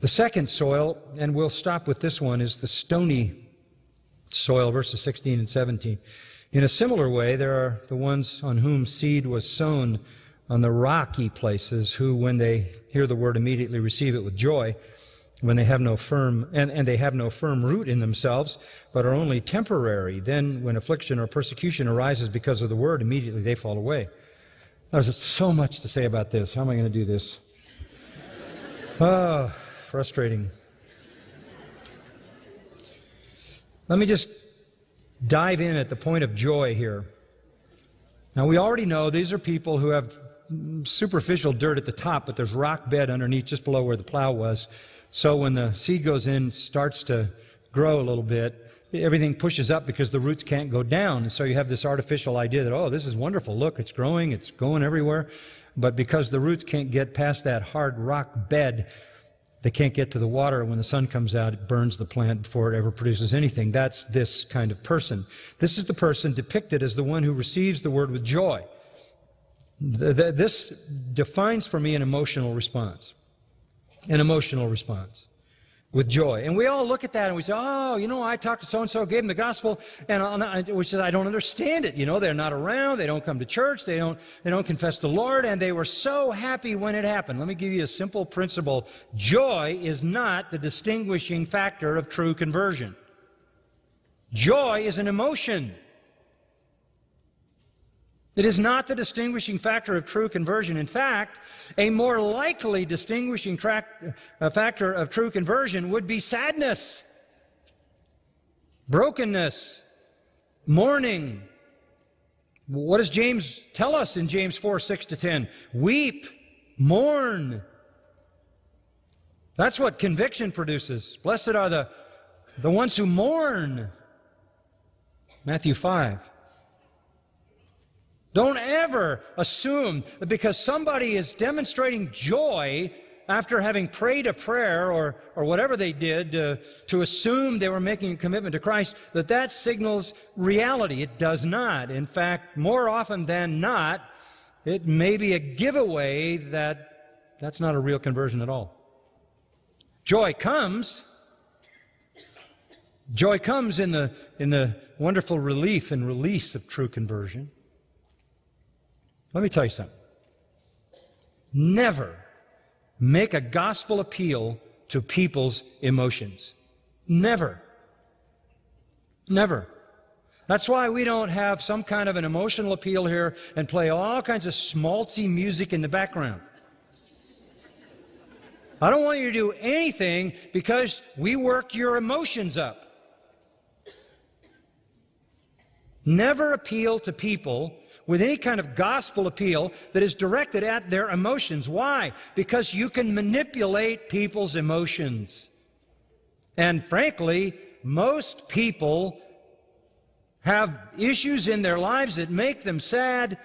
The second soil, and we'll stop with this one, is the stony soil, verses 16 and 17. In a similar way, there are the ones on whom seed was sown on the rocky places, who, when they hear the word, immediately receive it with joy, when they have no firm, and they have no firm root in themselves, but are only temporary. Then, when affliction or persecution arises because of the word, immediately they fall away. There's so much to say about this. How am I going to do this? Frustrating. Let me just dive in at the point of joy here. Now, we already know these are people who have superficial dirt at the top, but there's rock bed underneath just below where the plow was. So when the seed goes in, starts to grow a little bit, everything pushes up because the roots can't go down. And so you have this artificial idea that, oh, this is wonderful. Look, it's growing, it's going everywhere. But because the roots can't get past that hard rock bed, they can't get to the water. When the sun comes out, it burns the plant before it ever produces anything. That's this kind of person. This is the person depicted as the one who receives the word with joy. This defines for me an emotional response. An emotional response with joy. And we all look at that and we say, oh, you know, I talked to so-and-so, gave them the gospel, and which is, I don't understand it. You know, they're not around, they don't come to church, they don't confess the Lord, and they were so happy when it happened. Let me give you a simple principle. Joy is not the distinguishing factor of true conversion. Joy is an emotion. It is not the distinguishing factor of true conversion. In fact, a more likely distinguishing factor of true conversion would be sadness, brokenness, mourning. What does James tell us in James 4, 6-10? Weep, mourn. That's what conviction produces. Blessed are the ones who mourn. Matthew 5. Don't ever assume that because somebody is demonstrating joy after having prayed a prayer or whatever they did to assume they were making a commitment to Christ, that signals reality. It does not. In fact, more often than not, it may be a giveaway that that's not a real conversion at all. Joy comes in the wonderful relief and release of true conversion. Let me tell you something. Never make a gospel appeal to people's emotions. Never. Never. That's why we don't have some kind of an emotional appeal here and play all kinds of schmaltzy music in the background. I don't want you to do anything because we work your emotions up. Never appeal to people with any kind of gospel appeal that is directed at their emotions. Why? Because you can manipulate people's emotions. And frankly, most people have issues in their lives that make them sad.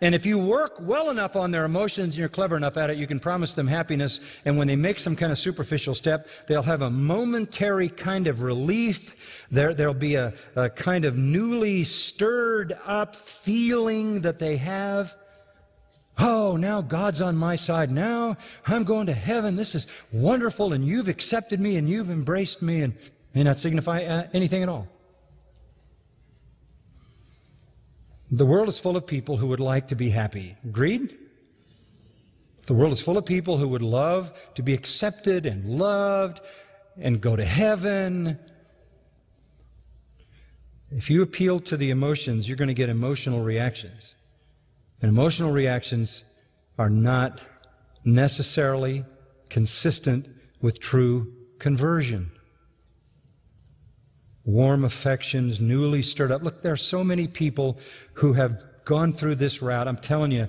And if you work well enough on their emotions and you're clever enough at it, you can promise them happiness. And when they make some kind of superficial step, they'll have a momentary kind of relief. There'll be a kind of newly stirred up feeling that they have. Oh, now God's on my side. Now I'm going to heaven. This is wonderful. And you've accepted me and you've embraced me. And may not signify anything at all. The world is full of people who would like to be happy. Agreed? The world is full of people who would love to be accepted and loved and go to heaven. If you appeal to the emotions, you're going to get emotional reactions. And emotional reactions are not necessarily consistent with true conversion. Warm affections, newly stirred up. Look, there are so many people who have gone through this route. I'm telling you,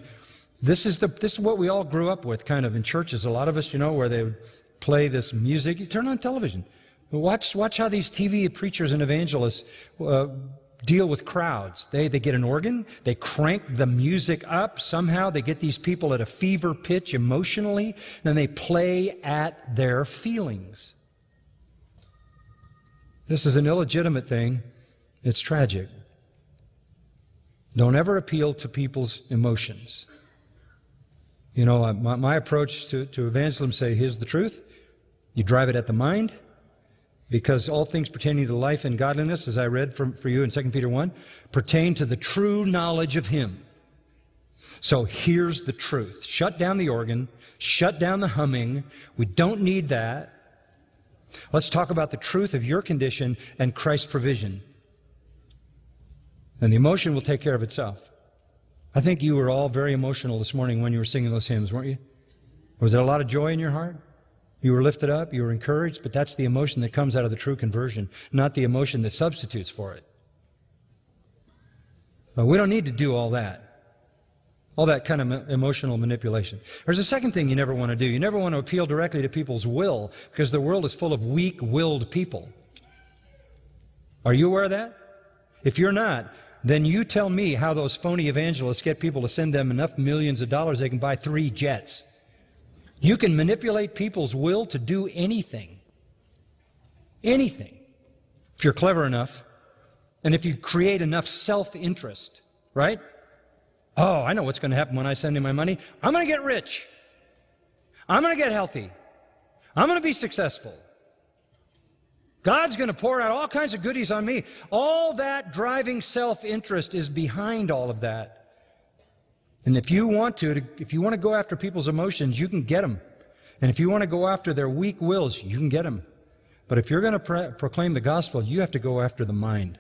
this is what we all grew up with, kind of in churches. A lot of us, where they would play this music. You turn on television. Watch how these TV preachers and evangelists deal with crowds. They get an organ. They crank the music up. Somehow they get these people at a fever pitch emotionally. Then they play at their feelings. This is an illegitimate thing. It's tragic. Don't ever appeal to people's emotions. My approach to evangelism, say, here's the truth. You drive it at the mind, because all things pertaining to life and godliness, as I read for you in 2 Peter 1, pertain to the true knowledge of Him. So here's the truth. Shut down the organ. Shut down the humming. We don't need that. Let's talk about the truth of your condition and Christ's provision. And the emotion will take care of itself. I think you were all very emotional this morning when you were singing those hymns, weren't you? Was there a lot of joy in your heart? You were lifted up, you were encouraged, but that's the emotion that comes out of the true conversion, not the emotion that substitutes for it. But we don't need to do all that kind of emotional manipulation. There's a second thing you never want to do. You never want to appeal directly to people's will, because the world is full of weak-willed people. Are you aware of that? If you're not, then you tell me how those phony evangelists get people to send them enough millions of dollars they can buy 3 jets. You can manipulate people's will to do anything. Anything. If you're clever enough, and if you create enough self-interest, right? Oh, I know what's going to happen when I send in my money. I'm going to get rich. I'm going to get healthy. I'm going to be successful. God's going to pour out all kinds of goodies on me. All that driving self-interest is behind all of that. And if you want to go after people's emotions, you can get them. And if you want to go after their weak wills, you can get them. But if you're going to proclaim the gospel, you have to go after the mind.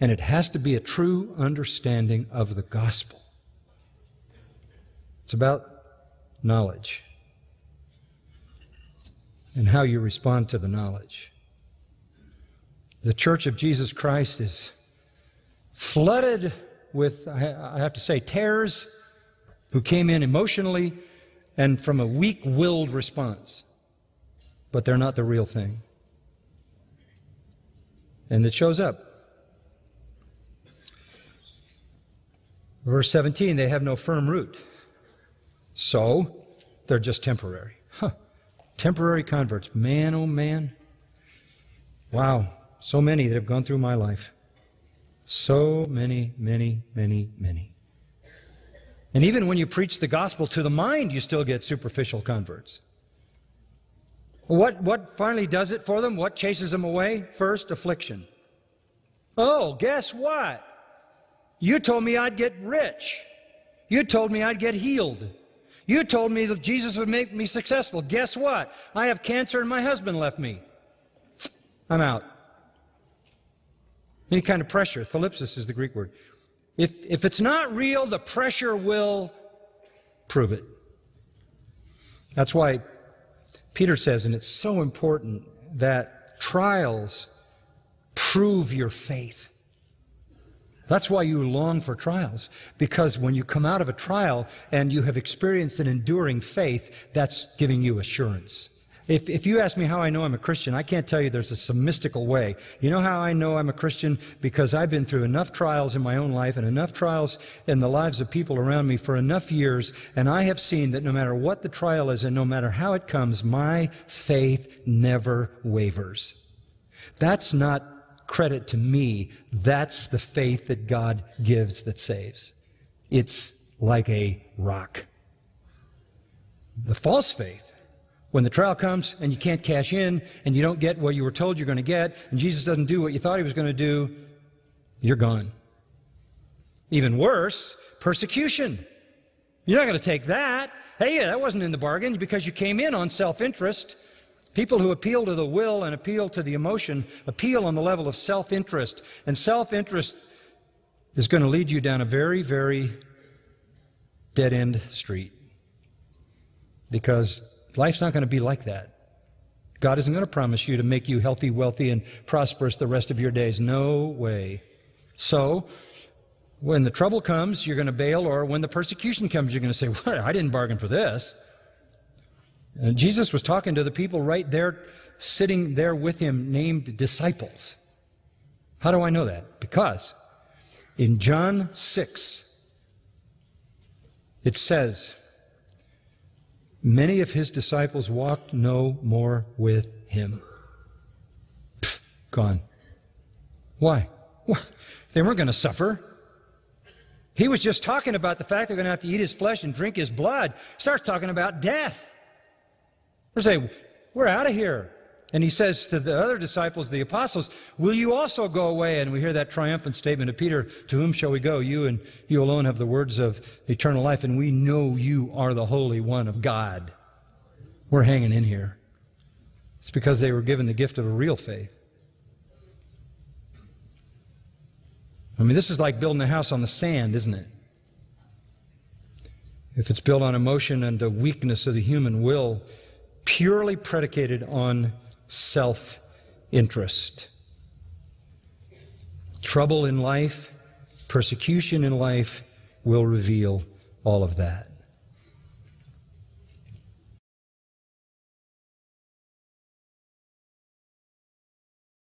And it has to be a true understanding of the gospel. It's about knowledge and how you respond to the knowledge. The Church of Jesus Christ is flooded with, I have to say, tares who came in emotionally and from a weak-willed response. But they're not the real thing. And it shows up. Verse 17, they have no firm root. So, they're just temporary. Temporary converts. Man, oh man. Wow. So many that have gone through my life. So many. And even when you preach the gospel to the mind, you still get superficial converts. What finally does it for them? What chases them away? First, affliction. Oh, guess what? You told me I'd get rich. You told me I'd get healed. You told me that Jesus would make me successful. Guess what? I have cancer and my husband left me. I'm out. Any kind of pressure. Thalipsis is the Greek word. If it's not real, the pressure will prove it. That's why Peter says, and it's so important, that trials prove your faith. That's why you long for trials, because when you come out of a trial and you have experienced an enduring faith, that's giving you assurance. If you ask me how I know I'm a Christian, I can't tell you there's some mystical way. You know how I know I'm a Christian? Because I've been through enough trials in my own life and enough trials in the lives of people around me for enough years, and I have seen that no matter what the trial is and no matter how it comes, my faith never wavers. That's not credit to me. That's the faith that God gives that saves. It's like a rock. The false faith, when the trial comes and you can't cash in and you don't get what you were told you're going to get, and Jesus doesn't do what you thought He was going to do, you're gone. Even worse, persecution. You're not going to take that. Hey, that wasn't in the bargain because you came in on self-interest. People who appeal to the will and appeal to the emotion appeal on the level of self-interest. And self-interest is going to lead you down a very, very dead-end street. Because life's not going to be like that. God isn't going to promise you to make you healthy, wealthy, and prosperous the rest of your days. No way. So, when the trouble comes, you're going to bail, or when the persecution comes, you're going to say, well, I didn't bargain for this. And Jesus was talking to the people right there, sitting there with Him, named disciples. How do I know that? Because in John 6, it says, many of His disciples walked no more with Him. Pfft, gone. Why? Well, they weren't going to suffer. He was just talking about the fact they're going to have to eat His flesh and drink His blood. Starts talking about death. They say, we're out of here. And he says to the other disciples, the apostles, will you also go away? And we hear that triumphant statement of Peter, to whom shall we go? You and you alone have the words of eternal life, and we know you are the Holy One of God. We're hanging in here. It's because they were given the gift of a real faith. I mean, this is like building a house on the sand, isn't it? If it's built on emotion and the weakness of the human will, purely predicated on self-interest. Trouble in life, persecution in life will reveal all of that.